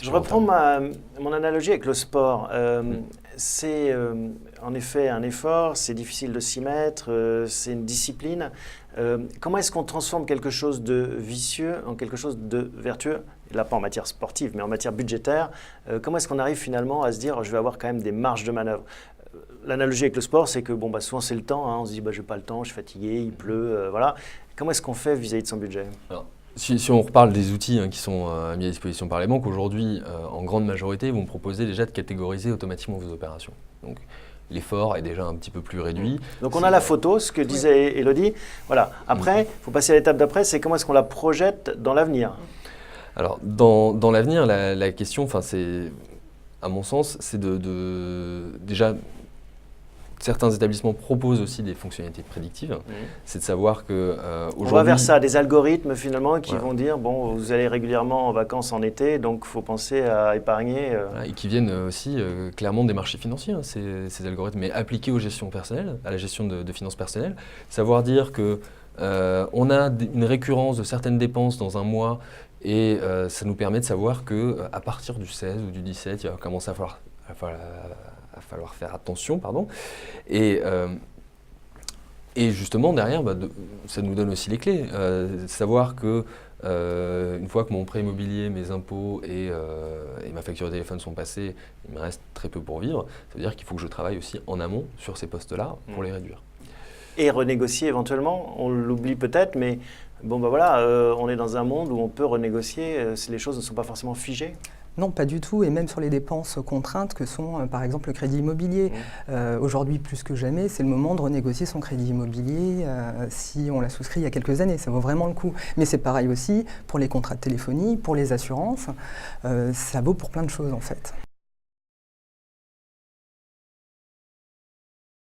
Je reprends mon analogie avec le sport. C'est en effet un effort, c'est difficile de s'y mettre, c'est une discipline. Comment est-ce qu'on transforme quelque chose de vicieux en quelque chose de vertueux? Là, pas en matière sportive, mais en matière budgétaire. Comment est-ce qu'on arrive finalement à se dire je vais avoir quand même des marges de manœuvre? L'analogie avec le sport, c'est que souvent c'est le temps. On se dit je n'ai pas le temps, je suis fatigué, il pleut, voilà. Comment est-ce qu'on fait vis-à-vis de son budget? Alors, si on reparle des outils qui sont mis à disposition par les banques, aujourd'hui, en grande majorité, ils vont proposer déjà de catégoriser automatiquement vos opérations. Donc, l'effort est déjà un petit peu plus réduit. Donc on a la photo, ce que disait Élodie. Voilà. Après, il faut passer à l'étape d'après, c'est comment est-ce qu'on la projette dans l'avenir? Alors, dans l'avenir, la question, c'est, à mon sens, c'est déjà, certains établissements proposent aussi des fonctionnalités prédictives. C'est de savoir que aujourd'hui… On va vers ça, des algorithmes finalement qui vont dire, vous allez régulièrement en vacances en été, donc il faut penser à épargner. Et qui viennent aussi clairement des marchés financiers, ces algorithmes, mais appliqués aux gestions personnelles, à la gestion de finances personnelles. Savoir dire que on a une récurrence de certaines dépenses dans un mois et ça nous permet de savoir qu'à partir du 16 ou du 17, il va commencer à falloir faire attention, pardon. Et justement, derrière, ça nous donne aussi les clés. Savoir que une fois que mon prêt immobilier, mes impôts et ma facture de téléphone sont passés, il me reste très peu pour vivre. Ça veut dire qu'il faut que je travaille aussi en amont sur ces postes-là pour les réduire. Et renégocier éventuellement, on l'oublie peut-être, mais on est dans un monde où on peut renégocier, les choses ne sont pas forcément figées. Non, pas du tout, et même sur les dépenses contraintes que sont par exemple le crédit immobilier. Aujourd'hui, plus que jamais, c'est le moment de renégocier son crédit immobilier si on l'a souscrit il y a quelques années, ça vaut vraiment le coup. Mais c'est pareil aussi pour les contrats de téléphonie, pour les assurances, ça vaut pour plein de choses en fait.